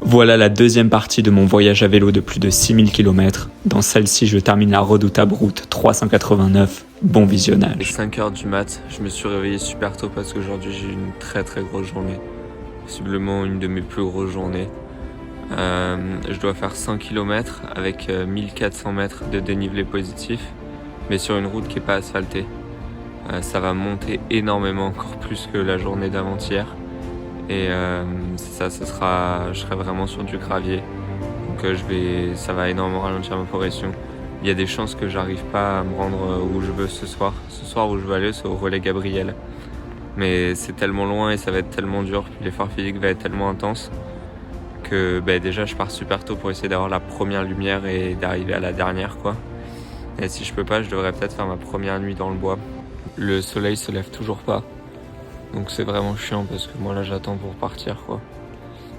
Voilà la deuxième partie de mon voyage à vélo de plus de 6000 km. Dans celle-ci, je termine la redoutable route 389. Bon visionnage. Il est 5h du mat, je me suis réveillé super tôt parce qu'aujourd'hui j'ai eu une très grosse journée. Possiblement une de mes plus grosses journées. Je dois faire 100 km avec 1400 mètres de dénivelé positif, mais sur une route qui n'est pas asphaltée. Ça va monter énormément, encore plus que la journée d'avant-hier. Et c'est ça, je serai vraiment sur du gravier. Donc ça va énormément ralentir ma progression. Il y a des chances que j'arrive pas à me rendre où je veux ce soir. Ce soir où je veux aller, c'est au relais Gabriel. Mais c'est tellement loin et ça va être tellement dur, puis l'effort physique va être tellement intense que déjà je pars super tôt pour essayer d'avoir la première lumière et d'arriver à la dernière quoi. Et si je peux pas, je devrais peut-être faire ma première nuit dans le bois. Le soleil se lève toujours pas. Donc c'est vraiment chiant parce que moi là j'attends pour partir quoi.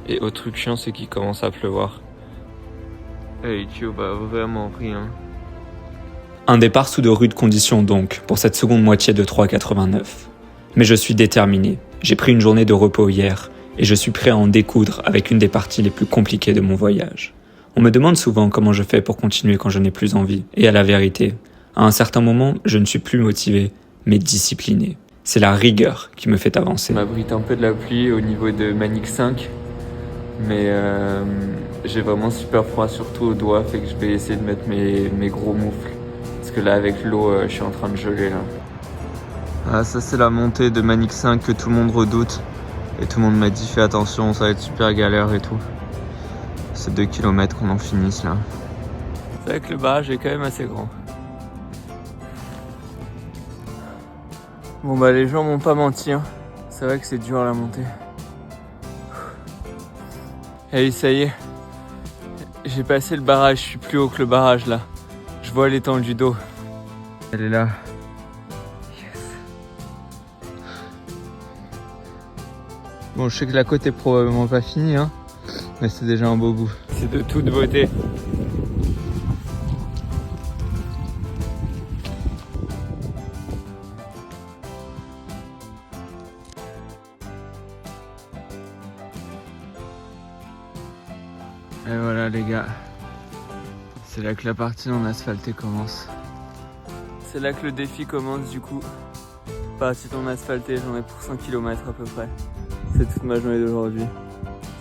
Et autre truc chiant c'est qu'il commence à pleuvoir. Et tu vas vraiment rien. Un départ sous de rudes conditions donc, pour cette seconde moitié de 3,89. Mais je suis déterminé. J'ai pris une journée de repos hier et je suis prêt à en découdre avec une des parties les plus compliquées de mon voyage. On me demande souvent comment je fais pour continuer quand je n'ai plus envie. Et à la vérité, à un certain moment, je ne suis plus motivé, mais discipliné. C'est la rigueur qui me fait avancer. Je m'abrite un peu de la pluie au niveau de Manix 5, mais j'ai vraiment super froid, surtout aux doigts, fait que je vais essayer de mettre mes gros moufles. Parce que là, avec l'eau, je suis en train de geler là. Ah, ça c'est la montée de Manix 5 que tout le monde redoute. Et tout le monde m'a dit fais attention, ça va être super galère et tout. C'est 2 km qu'on en finisse là. C'est vrai que le barrage est quand même assez grand. Bon les gens m'ont pas menti, hein. C'est vrai que c'est dur à la montée. Et ça y est, j'ai passé le barrage, je suis plus haut que le barrage là. Je vois l'étendue d'eau. Elle est là. Yes. Bon, je sais que la côte est probablement pas finie, hein, mais c'est déjà un beau bout. C'est de toute beauté. Et voilà les gars, c'est là que la partie non asphaltée commence. C'est là que le défi commence du coup. Partie non asphaltée, j'en ai pour 100 km à peu près. C'est toute ma journée d'aujourd'hui.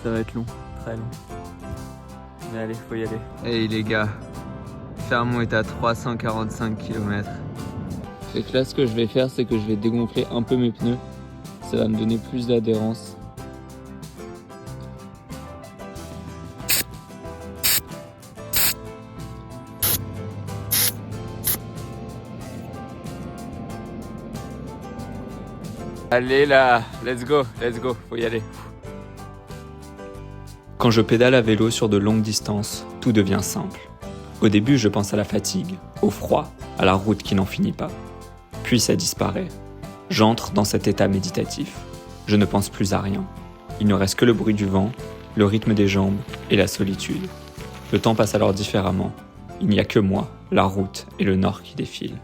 Ça va être long, très long. Mais allez, faut y aller. Hey les gars, Fermont est à 345 km. Fait que là ce que je vais faire, c'est que je vais dégonfler un peu mes pneus. Ça va me donner plus d'adhérence. Allez là, let's go, faut y aller. Quand je pédale à vélo sur de longues distances, tout devient simple. Au début, je pense à la fatigue, au froid, à la route qui n'en finit pas. Puis ça disparaît. J'entre dans cet état méditatif. Je ne pense plus à rien. Il ne reste que le bruit du vent, le rythme des jambes et la solitude. Le temps passe alors différemment. Il n'y a que moi, la route et le nord qui défilent.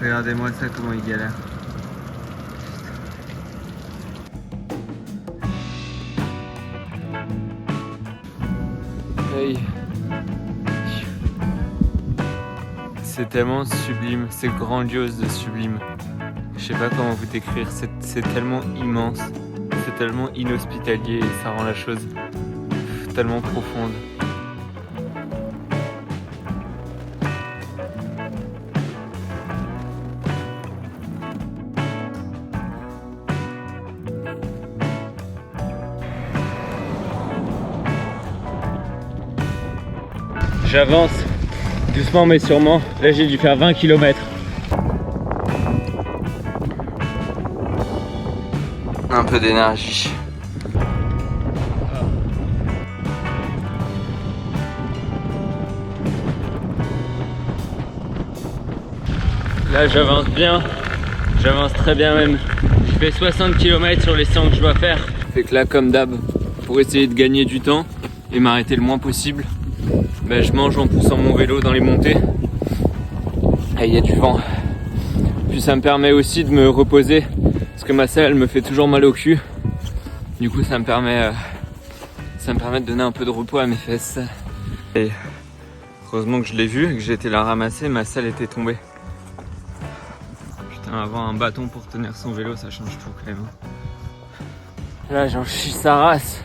Regardez-moi ça, comment il galère. Hey. C'est tellement sublime, c'est grandiose de sublime. Je sais pas comment vous décrire, c'est tellement immense, c'est tellement inhospitalier et ça rend la chose tellement profonde. J'avance doucement mais sûrement. Là j'ai dû faire 20 km. Un peu d'énergie. Là j'avance bien. J'avance très bien même. Je fais 60 km sur les 100 que je dois faire. Fait que là comme d'hab, pour essayer de gagner du temps, et m'arrêter le moins possible. Je mange en poussant mon vélo dans les montées. Et il y a du vent. Puis ça me permet aussi de me reposer parce que ma selle elle me fait toujours mal au cul. Du coup ça me permet de donner un peu de repos à mes fesses. Et heureusement que je l'ai vu et que j'ai été la ramasser, ma selle était tombée. Putain, avoir un bâton pour tenir son vélo ça change tout quand même. Là j'en chie sa race.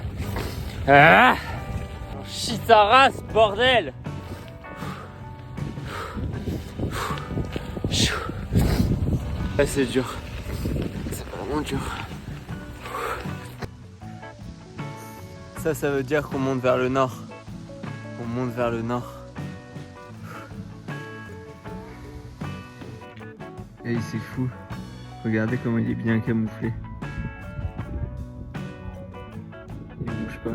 Ah, j'en chie sa race, bordel. Là c'est dur. C'est vraiment dur. Ça veut dire qu'on monte vers le nord. On monte vers le nord. Et c'est fou. Regardez comment il est bien camouflé. Il bouge pas.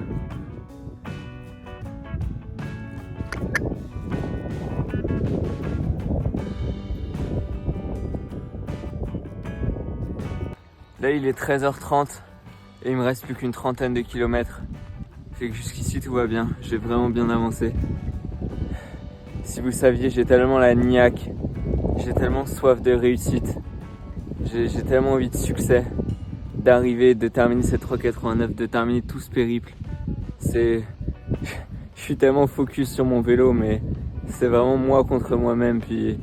Là il est 13h30 et il me reste plus qu'une trentaine de kilomètres. Fait que jusqu'ici tout va bien, j'ai vraiment bien avancé. Si vous saviez, j'ai tellement la niaque, j'ai tellement soif de réussite, j'ai tellement envie de succès, d'arriver, de terminer cette 3,89, de terminer tout ce périple. Je suis tellement focus sur mon vélo, mais c'est vraiment moi contre moi-même. Puis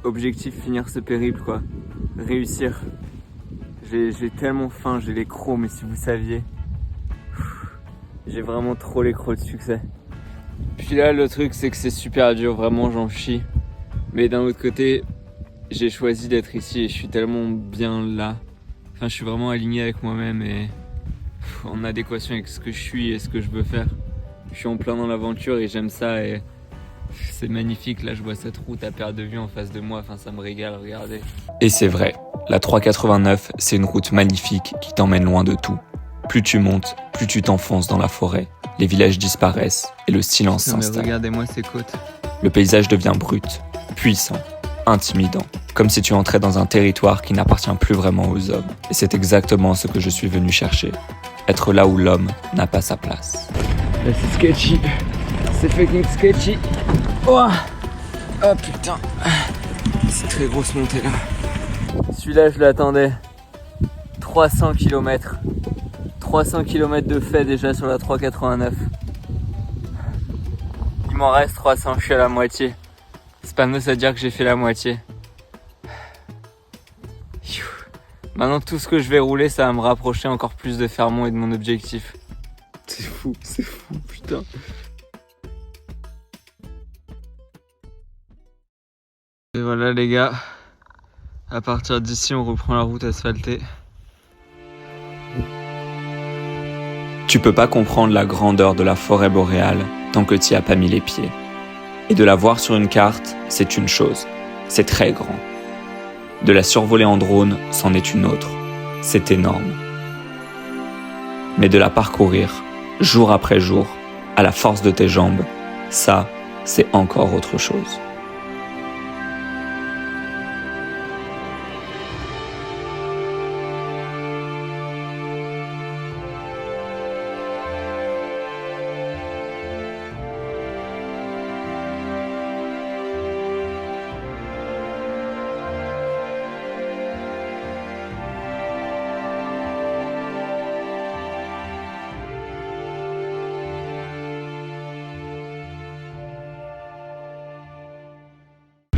objectif, finir ce périple quoi, réussir. J'ai tellement faim, j'ai les crocs, mais si vous saviez, j'ai vraiment trop les crocs de succès. Puis là, le truc, c'est que c'est super dur, vraiment, j'en chie. Mais d'un autre côté, j'ai choisi d'être ici et je suis tellement bien là. Enfin, je suis vraiment aligné avec moi-même et en adéquation avec ce que je suis et ce que je veux faire. Je suis en plein dans l'aventure et j'aime ça et c'est magnifique. Là, je vois cette route à perte de vue en face de moi. Enfin, ça me régale, regardez. Et c'est vrai. La 389, c'est une route magnifique qui t'emmène loin de tout. Plus tu montes, plus tu t'enfonces dans la forêt. Les villages disparaissent et le silence s'installe. Regardez-moi ces côtes. Le paysage devient brut, puissant, intimidant. Comme si tu entrais dans un territoire qui n'appartient plus vraiment aux hommes. Et c'est exactement ce que je suis venu chercher. Être là où l'homme n'a pas sa place. Là c'est sketchy. C'est fucking sketchy. Oh putain. C'est très grosse montée là. Celui-là je l'attendais. 300 km. 300 km de fait déjà sur la 389. Il m'en reste 300, je suis à la moitié. C'est pas nous à dire que j'ai fait la moitié. Maintenant tout ce que je vais rouler ça va me rapprocher encore plus de Fermont et de mon objectif. C'est fou, putain. Et voilà les gars, à partir d'ici on reprend la route asphaltée. Tu peux pas comprendre la grandeur de la forêt boréale tant que t'y as pas mis les pieds. Et de la voir sur une carte, c'est une chose, c'est très grand. De la survoler en drone, c'en est une autre, c'est énorme. Mais de la parcourir, jour après jour, à la force de tes jambes, ça, c'est encore autre chose.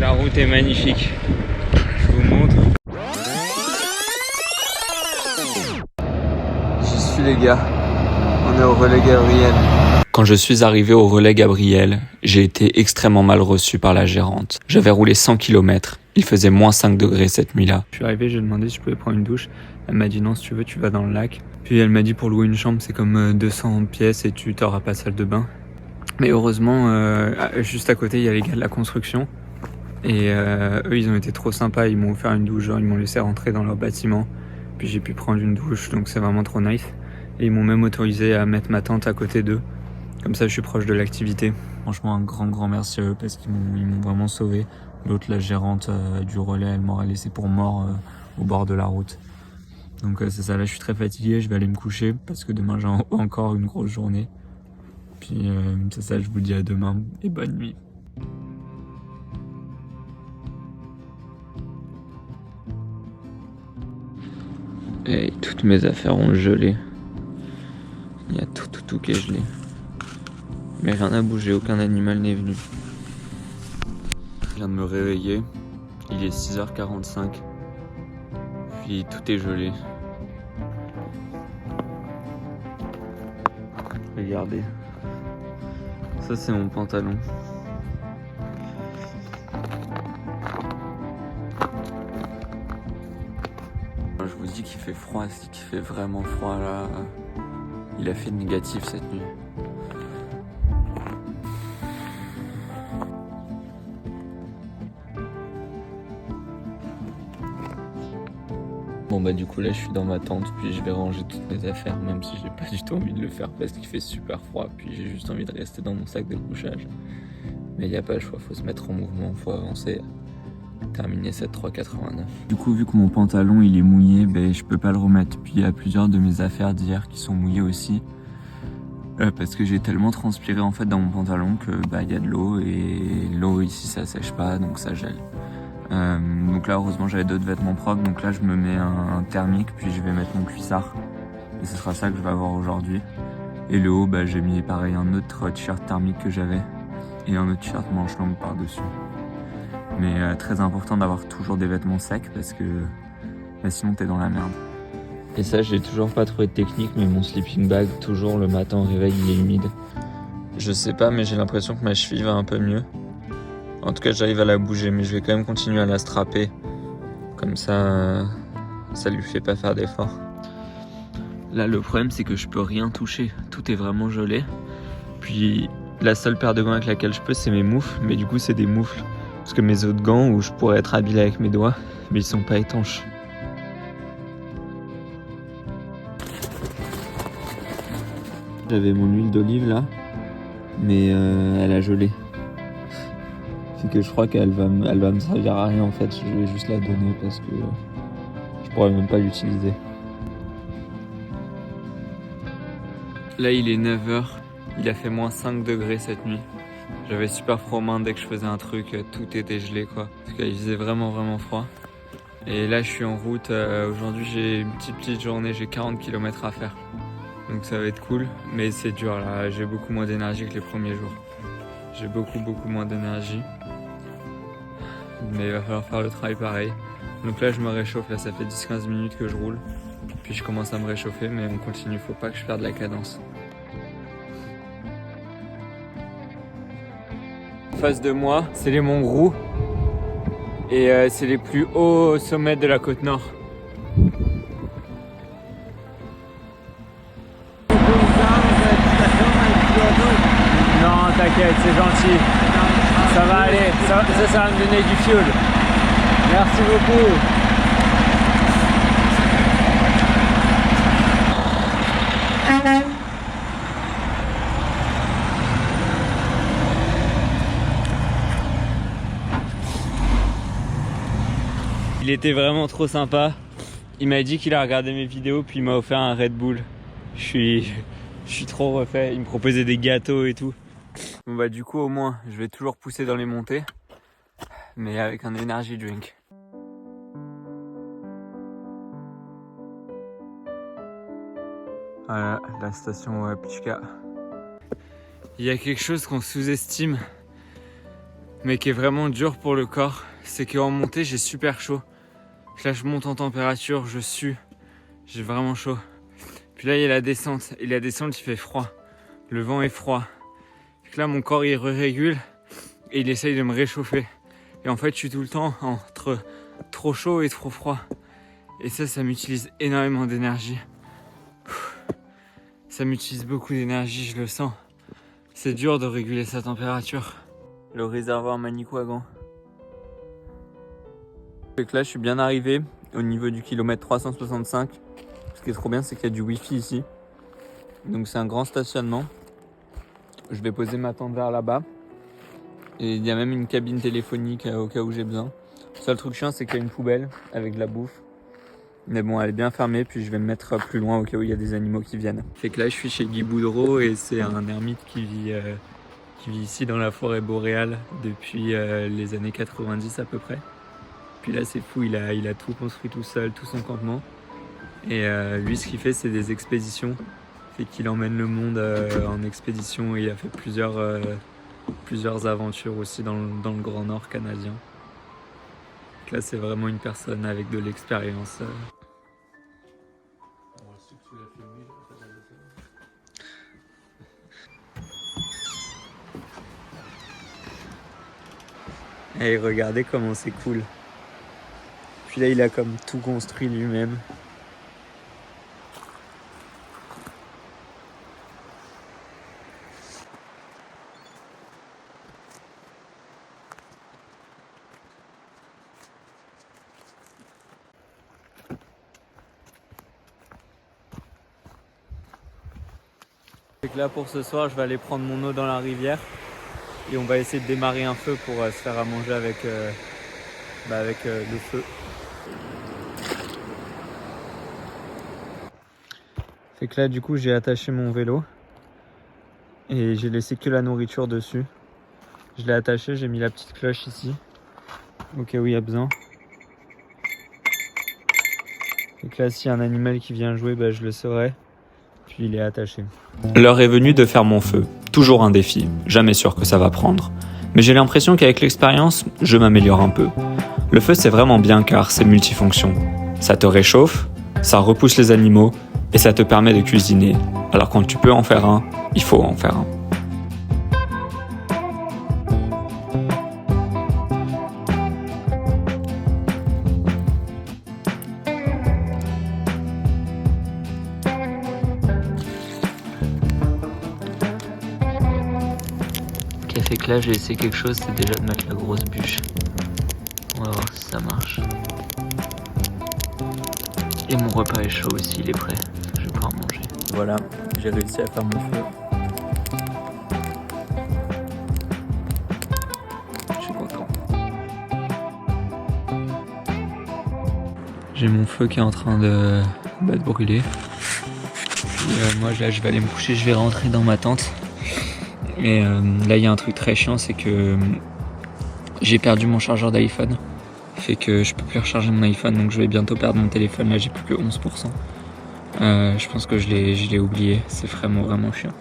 La route est magnifique, je vous montre. J'y suis les gars, on est au relais Gabriel. Quand je suis arrivé au relais Gabriel, j'ai été extrêmement mal reçu par la gérante. J'avais roulé 100 km, il faisait moins 5 degrés cette nuit-là. Je suis arrivé, j'ai demandé si je pouvais prendre une douche. Elle m'a dit non, si tu veux, tu vas dans le lac. Puis elle m'a dit pour louer une chambre, c'est comme 200 pièces et tu t'auras pas de salle de bain. Mais heureusement, juste à côté, il y a les gars de la construction. Et eux, ils ont été trop sympas, ils m'ont offert une douche, genre ils m'ont laissé rentrer dans leur bâtiment. Puis j'ai pu prendre une douche, donc c'est vraiment trop nice. Et ils m'ont même autorisé à mettre ma tente à côté d'eux. Comme ça, je suis proche de l'activité. Franchement, un grand merci à eux parce qu'ils m'ont vraiment sauvé. L'autre, la gérante du relais, elle m'aurait laissé pour mort au bord de la route. Donc c'est ça, là je suis très fatigué, je vais aller me coucher parce que demain j'ai encore une grosse journée. Puis c'est ça, je vous dis à demain et bonne nuit. Et toutes mes affaires ont gelé. Il y a tout qui est gelé. Mais rien n'a bougé, aucun animal n'est venu. Je viens de me réveiller. Il est 6h45. Puis tout est gelé. Regardez. Ça c'est mon pantalon. Je vous dis qu'il fait froid, c'est qu'il fait vraiment froid là. Il a fait négatif cette nuit. Bon bah du coup là je suis dans ma tente, puis je vais ranger toutes mes affaires, même si j'ai pas du tout envie de le faire parce qu'il fait super froid, puis j'ai juste envie de rester dans mon sac de couchage. Mais y a pas le choix, faut se mettre en mouvement, faut avancer. Terminer cette 3,89. Du coup vu que mon pantalon il est mouillé, je peux pas le remettre. Puis il y a plusieurs de mes affaires d'hier qui sont mouillées aussi. Parce que j'ai tellement transpiré en fait dans mon pantalon que y a de l'eau et l'eau ici ça sèche pas donc ça gèle. Donc là heureusement j'avais d'autres vêtements propres, donc là je me mets un thermique puis je vais mettre mon cuissard et ce sera ça que je vais avoir aujourd'hui. Et le haut j'ai mis pareil un autre t-shirt thermique que j'avais et un autre t-shirt manche longue par dessus. Mais très important d'avoir toujours des vêtements secs parce que sinon t'es dans la merde. Et ça j'ai toujours pas trouvé de technique, mais mon sleeping bag toujours le matin au réveil il est humide. Je sais pas, mais j'ai l'impression que ma cheville va un peu mieux. En tout cas, j'arrive à la bouger, mais je vais quand même continuer à la strapper. Comme ça, ça lui fait pas faire d'efforts. Là, le problème, c'est que je peux rien toucher. Tout est vraiment gelé. Puis, la seule paire de gants avec laquelle je peux, c'est mes moufles. Mais du coup, c'est des moufles. Parce que mes autres gants, où je pourrais être habillé avec mes doigts, mais ils sont pas étanches. J'avais mon huile d'olive là, mais elle a gelé. Que je crois qu'elle va me servir à rien en fait, je vais juste la donner parce que je pourrais même pas l'utiliser. Là il est 9h, il a fait moins 5 degrés cette nuit. J'avais super froid aux mains dès que je faisais un truc, tout était gelé quoi. Parce qu'il faisait vraiment froid. Et là je suis en route, aujourd'hui j'ai une petite journée, j'ai 40 km à faire. Donc ça va être cool, mais c'est dur là, j'ai beaucoup moins d'énergie que les premiers jours. J'ai beaucoup moins d'énergie. Mais il va falloir faire le travail pareil. Donc là je me réchauffe, là ça fait 10-15 minutes que je roule. Puis je commence à me réchauffer, mais on continue, faut pas que je perde la cadence. En face de moi, c'est les monts Grou. Et c'est les plus hauts sommets de la côte nord. Non t'inquiète, c'est gentil. Ça va aller, ça va me donner du fuel. Merci beaucoup. Il était vraiment trop sympa. Il m'a dit qu'il a regardé mes vidéos puis il m'a offert un Red Bull. Je suis trop refait. Il me proposait des gâteaux et tout. Bon du coup au moins je vais toujours pousser dans les montées, mais avec un energy drink. Voilà la station Wapchka. Il y a quelque chose qu'on sous-estime mais qui est vraiment dur pour le corps, c'est qu'en montée j'ai super chaud. Là je monte en température, je sue, j'ai vraiment chaud. Puis là il y a la descente, et la descente il fait froid, le vent est froid. Là mon corps il régule et il essaye de me réchauffer. Et en fait je suis tout le temps entre trop chaud et trop froid. Et ça m'utilise énormément d'énergie. Ça m'utilise beaucoup d'énergie, je le sens. C'est dur de réguler sa température. Le réservoir Manicouagan. Donc là je suis bien arrivé au niveau du kilomètre 365. Ce qui est trop bien c'est qu'il y a du wifi ici. Donc c'est un grand stationnement. Je vais poser ma tente vers là-bas. Et il y a même une cabine téléphonique au cas où j'ai besoin. Le seul truc chiant, c'est qu'il y a une poubelle avec de la bouffe. Mais bon, elle est bien fermée, puis je vais me mettre plus loin au cas où il y a des animaux qui viennent. Fait que là, je suis chez Guy Boudreau et c'est un ermite qui vit ici dans la forêt boréale depuis les années 90 à peu près. Puis là, c'est fou, il a tout construit tout seul, tout son campement. Et lui, ce qu'il fait, c'est des expéditions. Fait qu'il emmène le monde en expédition et il a fait plusieurs aventures aussi dans le Grand Nord canadien. Donc là, c'est vraiment une personne avec de l'expérience. Et regardez comment c'est cool. Puis là, il a comme tout construit lui-même. Donc là, pour ce soir, je vais aller prendre mon eau dans la rivière. Et on va essayer de démarrer un feu pour se faire à manger avec le feu. Fait que là, du coup, j'ai attaché mon vélo et j'ai laissé que la nourriture dessus. Je l'ai attaché, j'ai mis la petite cloche ici au cas où il y a besoin. Et que là, s'il y a un animal qui vient jouer, je le saurai. Puis il est attaché. L'heure est venue de faire mon feu. Toujours un défi, jamais sûr que ça va prendre. Mais j'ai l'impression qu'avec l'expérience, je m'améliore un peu. Le feu, c'est vraiment bien car c'est multifonction. Ça te réchauffe, ça repousse les animaux et ça te permet de cuisiner. Alors quand tu peux en faire un, il faut en faire un. Fait que là j'ai essayé quelque chose, c'est déjà de mettre la grosse bûche. On va voir si ça marche. Et mon repas est chaud aussi, il est prêt. Je vais pouvoir manger. Voilà, j'ai réussi à faire mon feu. Je suis content. J'ai mon feu qui est en train de brûler. Puis, moi là je vais aller me coucher, je vais rentrer dans ma tente. Et là il y a un truc très chiant, c'est que j'ai perdu mon chargeur d'iPhone. Fait que je peux plus recharger mon iPhone, donc je vais bientôt perdre mon téléphone. Là j'ai plus que 11%. Je pense que je l'ai oublié, c'est vraiment chiant.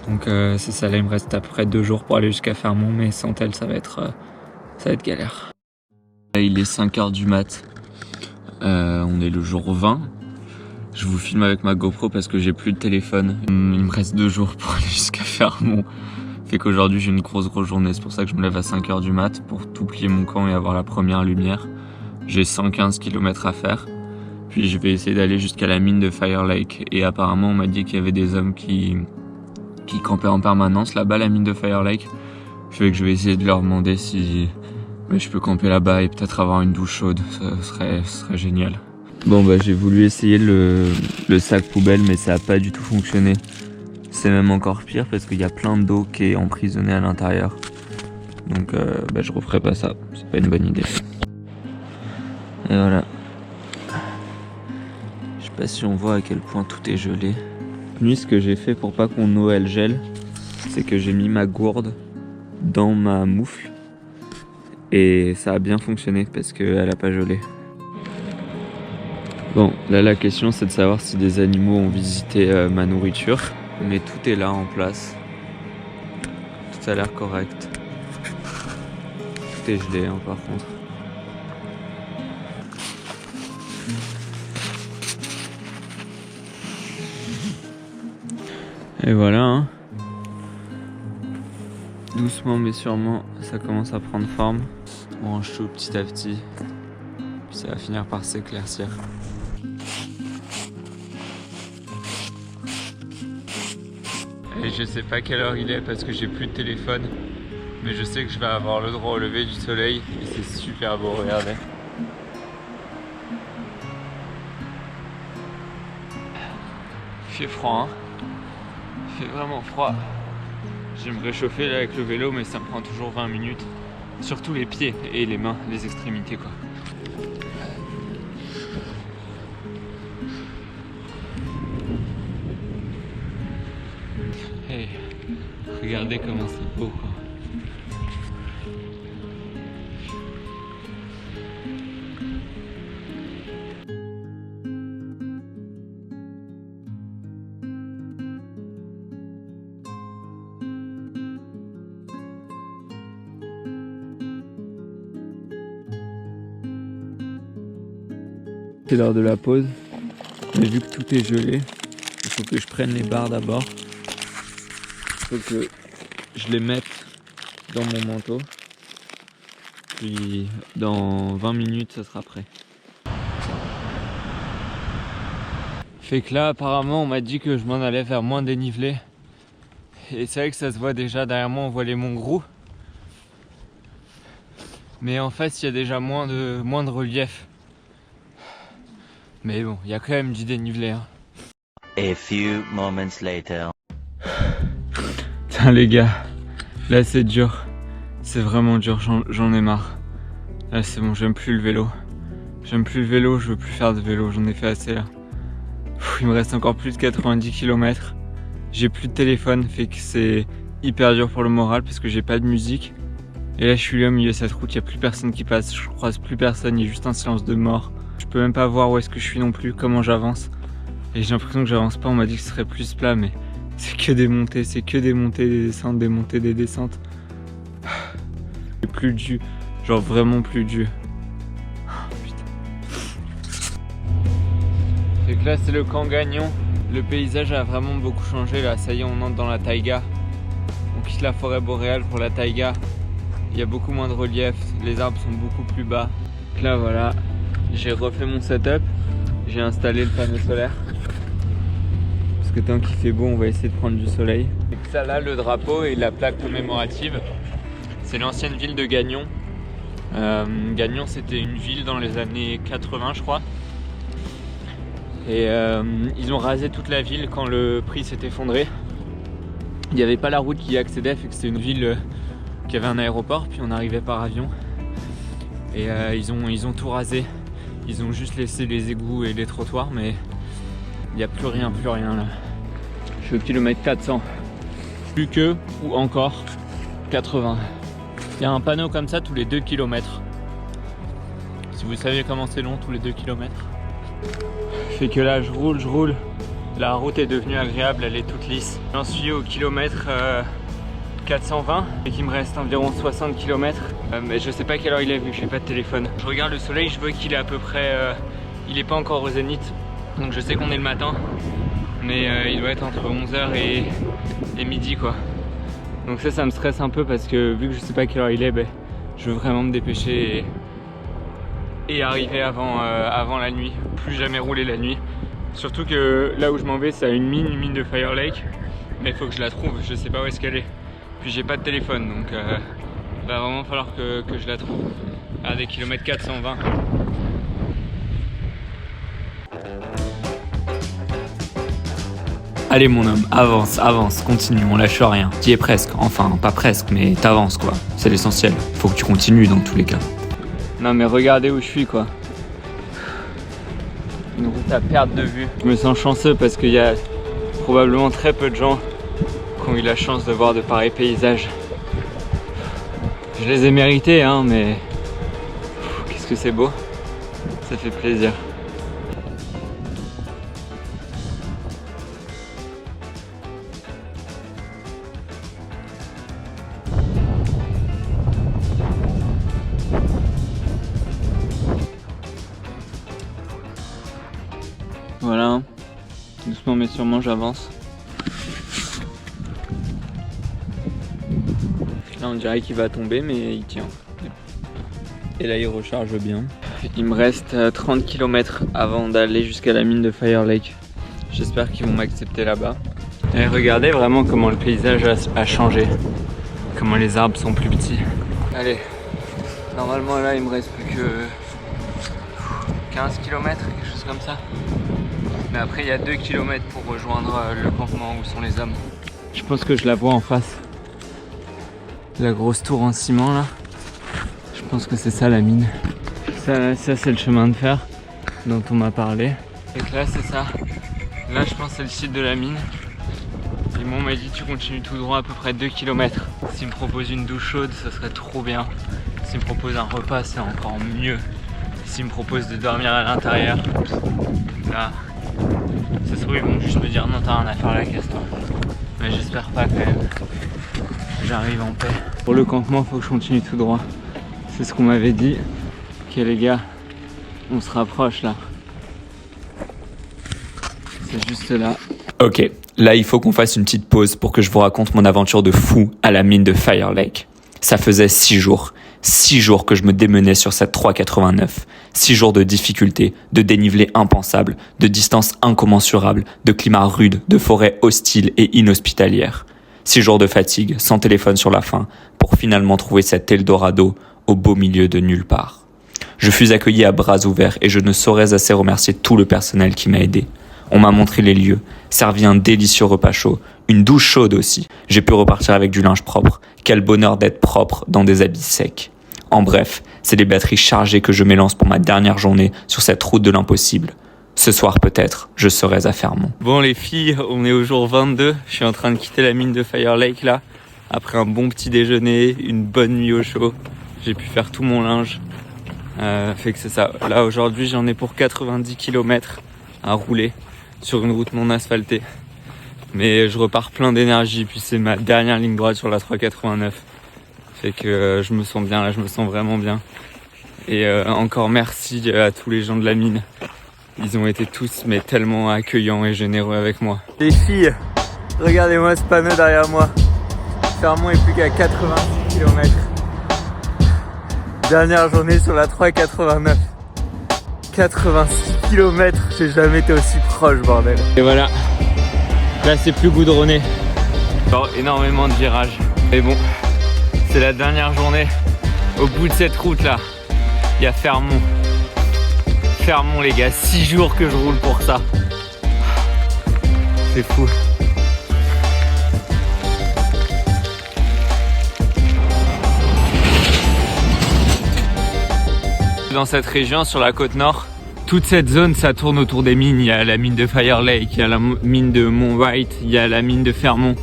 Donc c'est ça, là il me reste à peu près 2 jours pour aller jusqu'à Fermont, mais sans tel ça va être galère. Là il est 5h du mat, on est le jour 20. Je vous filme avec ma GoPro parce que j'ai plus de téléphone. Il me reste 2 jours pour aller jusqu'à Fermont. Fait qu'aujourd'hui j'ai une grosse journée, c'est pour ça que je me lève à 5h du mat pour tout plier mon camp et avoir la première lumière. J'ai 115 km à faire. Puis je vais essayer d'aller jusqu'à la mine de Fire Lake. Et apparemment on m'a dit qu'il y avait des hommes qui campaient en permanence là-bas, la mine de Fire Lake. Fait que je vais essayer de leur demander si je peux camper là-bas et peut-être avoir une douche chaude, ça serait génial. Bon j'ai voulu essayer le sac poubelle mais ça a pas du tout fonctionné. C'est même encore pire parce qu'il y a plein d'eau qui est emprisonnée à l'intérieur. Donc je referai pas ça, c'est pas une bonne idée. Et voilà. Je sais pas si on voit à quel point tout est gelé. Nuit, ce que j'ai fait pour pas qu'on eau elle gèle, c'est que j'ai mis ma gourde dans ma moufle. Et ça a bien fonctionné parce qu'elle a pas gelé. Bon, là la question c'est de savoir si des animaux ont visité ma nourriture. Mais tout est là en place. Tout a l'air correct. Tout est gelé par contre. Et voilà hein. Doucement mais sûrement ça commence à prendre forme. On mange tout petit à petit. Puis ça va finir par s'éclaircir. Et je sais pas quelle heure il est parce que j'ai plus de téléphone. Mais je sais que je vais avoir le droit au lever du soleil. Et c'est super beau, regardez. Il fait froid hein. Il fait vraiment froid. Je vais me réchauffer là avec le vélo mais ça me prend toujours 20 minutes. Surtout les pieds et les mains, les extrémités quoi. Regardez comment c'est beau quoi. C'est l'heure de la pause, mais vu que tout est gelé, il faut que je prenne les barres d'abord. Il faut que je les mette dans mon manteau. Puis dans 20 minutes, ça sera prêt. Fait que là, apparemment, on m'a dit que je m'en allais vers moins dénivelé. Et c'est vrai que ça se voit déjà derrière moi, on voit les monts Grou. Mais en fait, il y a déjà moins de relief. Mais bon, il y a quand même du dénivelé. Hein. A few moments later. Putain les gars, là c'est dur. C'est vraiment dur, j'en ai marre. Là c'est bon, j'aime plus le vélo. J'aime plus le vélo, je veux plus faire de vélo, j'en ai fait assez là. Il me reste encore plus de 90 km. J'ai plus de téléphone, fait que c'est hyper dur pour le moral parce que j'ai pas de musique. Et là je suis là au milieu de cette route, il n'y a plus personne qui passe, je croise plus personne, il y a juste un silence de mort. Je peux même pas voir où est-ce que je suis non plus, comment j'avance. Et j'ai l'impression que j'avance pas, on m'a dit que ce serait plus plat, mais c'est que des montées, des descentes, des montées, des descentes. C'est plus dur, genre vraiment plus dur. Oh, putain. Fait que là c'est le camp Gagnon. Le paysage a vraiment beaucoup changé là, ça y est on entre dans la taïga. On quitte la forêt boréale pour la taïga. Il y a beaucoup moins de relief, les arbres sont beaucoup plus bas. Donc là voilà, j'ai refait mon setup, j'ai installé le panneau solaire. Parce que tant qu'il fait beau, on va essayer de prendre du soleil. Et ça là, le drapeau et la plaque commémorative, c'est l'ancienne ville de Gagnon. Gagnon, c'était une ville dans les années 80, je crois. Et ils ont rasé toute la ville quand le prix s'est effondré. Il n'y avait pas la route qui y accédait, fait que c'était une ville qui avait un aéroport, puis on arrivait par avion. Et ils ont tout rasé. Ils ont juste laissé les égouts et les trottoirs, mais il n'y a plus rien là. Je suis au kilomètre 400. Plus que, ou encore, 80. Il y a un panneau comme ça tous les 2 km. Si vous savez comment c'est long tous les 2 km. Fait que là je roule. La route est devenue agréable, elle est toute lisse. J'en suis au kilomètre 420 et qu'il me reste environ 60 km. Mais je sais pas quelle heure il est vu que j'ai pas de téléphone. Je regarde le soleil, je vois qu'il est à peu près... il est pas encore au zénith. Donc je sais qu'on est le matin. Mais il doit être entre 11h et midi quoi. Donc ça me stresse un peu parce que vu que je sais pas quelle heure il est, je veux vraiment me dépêcher et arriver avant la nuit. Plus jamais rouler la nuit. Surtout que là où je m'en vais c'est à une mine de Fire Lake. Mais il faut que je la trouve, je sais pas où est-ce qu'elle est. Puis j'ai pas de téléphone donc va vraiment falloir que je la trouve. À des kilomètres 420. Allez mon homme, avance, continue, on lâche rien. T'y es presque, enfin pas presque, mais t'avances quoi. C'est l'essentiel, faut que tu continues dans tous les cas. Non mais regardez où je suis quoi. Une route à perte de vue. Je me sens chanceux parce qu'il y a probablement très peu de gens qui ont eu la chance de voir de pareils paysages. Je les ai mérités hein, mais qu'est-ce que c'est beau. Ça fait plaisir. Voilà, doucement mais sûrement j'avance. Là on dirait qu'il va tomber mais il tient. Et là il recharge bien. Il me reste 30 km avant d'aller jusqu'à la mine de Fire Lake. J'espère qu'ils vont m'accepter là-bas. Et regardez vraiment comment le paysage a changé. Comment les arbres sont plus petits. Allez, normalement là il me reste plus que 15 km, quelque chose comme ça. Mais après il y a 2 km pour rejoindre le campement où sont les hommes. Je pense que je la vois en face. La grosse tour en ciment là. Je pense que c'est ça la mine. Ça c'est le chemin de fer dont on m'a parlé. Et là c'est ça. Là je pense que c'est le site de la mine. Et bon, on m'a dit tu continues tout droit à peu près 2 km. S'il me propose une douche chaude, ça serait trop bien. S'il me propose un repas, c'est encore mieux. S'il me propose de dormir à l'intérieur, là, ça se trouve ils vont juste me dire non, t'as rien à faire là, casse-toi. Mais j'espère pas quand même. J'arrive en paix. Pour le campement, faut que je continue tout droit. C'est ce qu'on m'avait dit. Ok les gars, on se rapproche là. C'est juste là. Ok, là il faut qu'on fasse une petite pause pour que je vous raconte mon aventure de fou à la mine de Fire Lake. Ça faisait 6 jours. 6 jours que je me démenais sur cette 389. 6 jours de difficultés, de dénivelé impensable, de distance incommensurable, de climat rude, de forêts hostiles et inhospitalières. 6 jours de fatigue, sans téléphone sur la fin, pour finalement trouver cet Eldorado au beau milieu de nulle part. Je fus accueilli à bras ouverts et je ne saurais assez remercier tout le personnel qui m'a aidé. On m'a montré les lieux, servi un délicieux repas chaud, une douche chaude aussi. J'ai pu repartir avec du linge propre. Quel bonheur d'être propre dans des habits secs. En bref, c'est des batteries chargées que je m'élance pour ma dernière journée sur cette route de l'impossible. Ce soir peut-être, je serai à Fermont. Bon les filles, on est au jour 22. Je suis en train de quitter la mine de Fire Lake là. Après un bon petit déjeuner, une bonne nuit au chaud. J'ai pu faire tout mon linge. Fait que c'est ça. Là aujourd'hui j'en ai pour 90 km à rouler sur une route non asphaltée. Mais je repars plein d'énergie, puis c'est ma dernière ligne droite sur la 389. Fait que je me sens bien là, je me sens vraiment bien. Et encore merci à tous les gens de la mine. Ils ont été tous mais tellement accueillants et généreux avec moi. Les filles, regardez-moi ce panneau derrière moi. Fermont est plus qu'à 86 km. Dernière journée sur la 389. 86 km, j'ai jamais été aussi proche, bordel. Et voilà, là c'est plus goudronné. Bon, énormément de virages. Mais bon, c'est la dernière journée. Au bout de cette route là, il y a Fermont. Fermont les gars, 6 jours que je roule pour ça. C'est fou. Dans cette région, sur la côte nord, toute cette zone, ça tourne autour des mines. Il y a la mine de Fire Lake, il y a la mine de Mont White, il y a la mine de Fermont.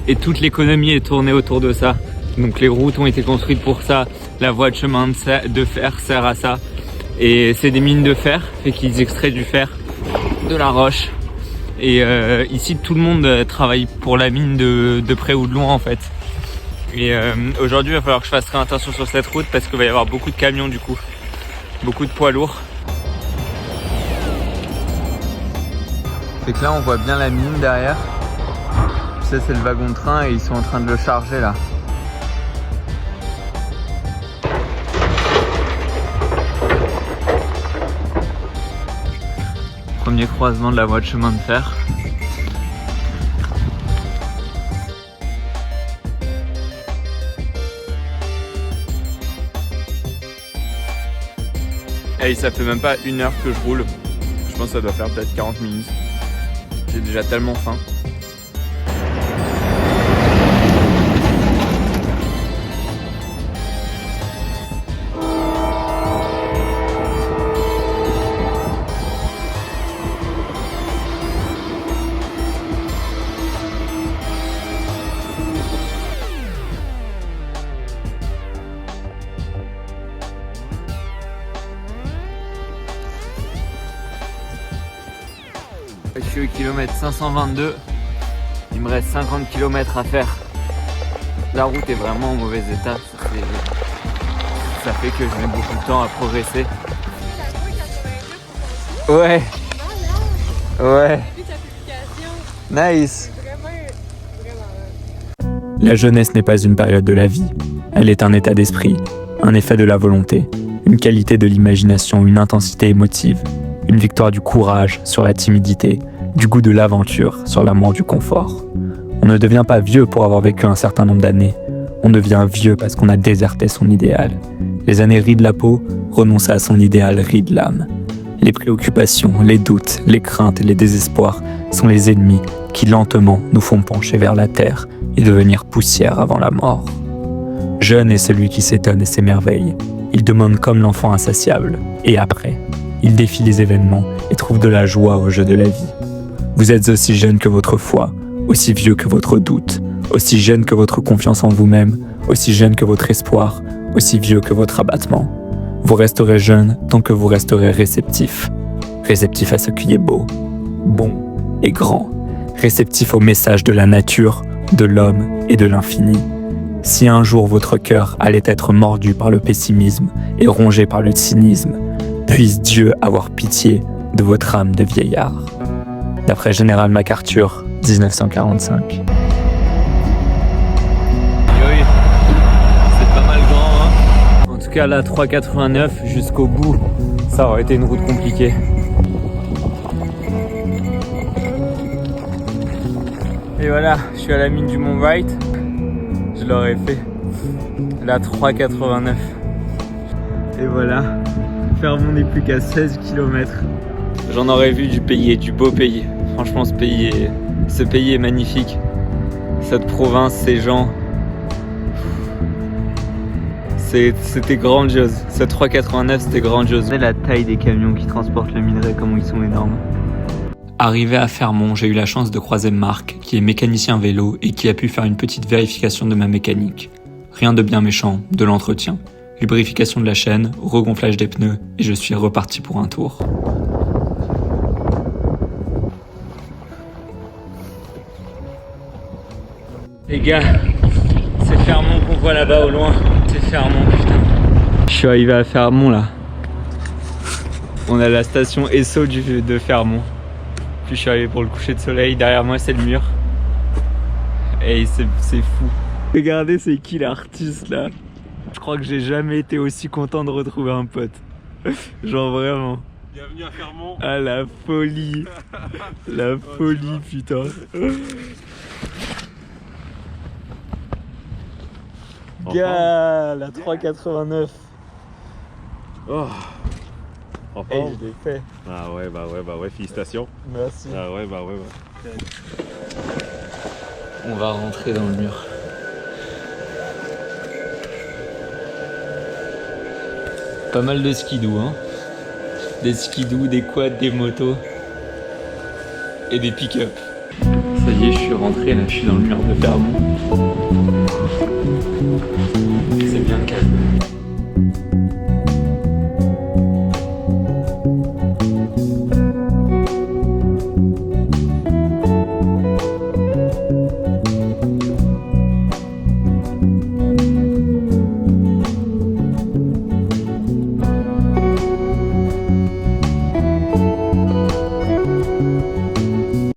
Et toute l'économie est tournée autour de ça. Donc les routes ont été construites pour ça. La voie de chemin de fer sert à ça. Et c'est des mines de fer, fait qu'ils extraient du fer de la roche. Et ici, tout le monde travaille pour la mine de près ou de loin en fait. Et aujourd'hui, il va falloir que je fasse très attention sur cette route parce qu'il va y avoir beaucoup de camions du coup. Beaucoup de poids lourds. C'est que là on voit bien la mine derrière. Ça c'est le wagon de train et ils sont en train de le charger là. Premier croisement de la voie de chemin de fer. Hey, ça fait même pas 1 heure que je roule. Je pense que ça doit faire peut-être 40 minutes. J'ai déjà tellement faim. Je suis au kilomètre 522, il me reste 50 km à faire. La route est vraiment en mauvais état, ça fait que je mets beaucoup de temps à progresser. Ouais. Ouais. Nice. La jeunesse n'est pas une période de la vie, elle est un état d'esprit, un effet de la volonté, une qualité de l'imagination, une intensité émotive. Une victoire du courage sur la timidité, du goût de l'aventure sur l'amour du confort. On ne devient pas vieux pour avoir vécu un certain nombre d'années. On devient vieux parce qu'on a déserté son idéal. Les années rident la peau, renoncer à son idéal ride l'âme. Les préoccupations, les doutes, les craintes et les désespoirs sont les ennemis qui lentement nous font pencher vers la terre et devenir poussière avant la mort. Jeune est celui qui s'étonne et s'émerveille. Il demande comme l'enfant insatiable. Et après ? Il défie les événements et trouve de la joie au jeu de la vie. Vous êtes aussi jeune que votre foi, aussi vieux que votre doute, aussi jeune que votre confiance en vous-même, aussi jeune que votre espoir, aussi vieux que votre abattement. Vous resterez jeune tant que vous resterez réceptif. Réceptif à ce qui est beau, bon et grand. Réceptif au message de la nature, de l'homme et de l'infini. Si un jour votre cœur allait être mordu par le pessimisme et rongé par le cynisme, puisse Dieu avoir pitié de votre âme de vieillard. D'après Général MacArthur, 1945. Oui, c'est pas mal grand, hein. En tout cas, la 3,89 jusqu'au bout, ça aurait été une route compliquée. Et voilà, je suis à la mine du Mont White. Je l'aurais fait. La 3,89. Et voilà, Fermont n'est plus qu'à 16 km. J'en aurais vu du pays, du beau pays. Franchement, ce pays est magnifique. Cette province, ces gens, c'était grandiose. Cette 3,89, c'était grandiose. Vous savez la taille des camions qui transportent le minerai, comment ils sont énormes. Arrivé à Fermont, j'ai eu la chance de croiser Marc, qui est mécanicien vélo et qui a pu faire une petite vérification de ma mécanique. Rien de bien méchant, de l'entretien. Lubrification de la chaîne, regonflage des pneus, et je suis reparti pour un tour. Les gars, c'est Fermont qu'on voit là-bas au loin. C'est Fermont, putain. Je suis arrivé à Fermont là. On a la station Esso de Fermont. Puis je suis arrivé pour le coucher de soleil. Derrière moi, c'est le mur. Et c'est fou. Regardez, c'est qui l'artiste là? Je crois que j'ai jamais été aussi content de retrouver un pote. Genre vraiment. Bienvenue à Fermont. Ah la folie. La folie, putain. Gars, la 3,89. Oh. Hey, je l'ai fait. Ah ouais, félicitations. Merci. Ah ouais. On va rentrer dans le mur. Pas mal de skidoo, hein. Des skidoo, des quads, des motos. Et des pick-up. Ça y est, je suis rentré, là, je suis dans le mur de Fermont. C'est bien calme.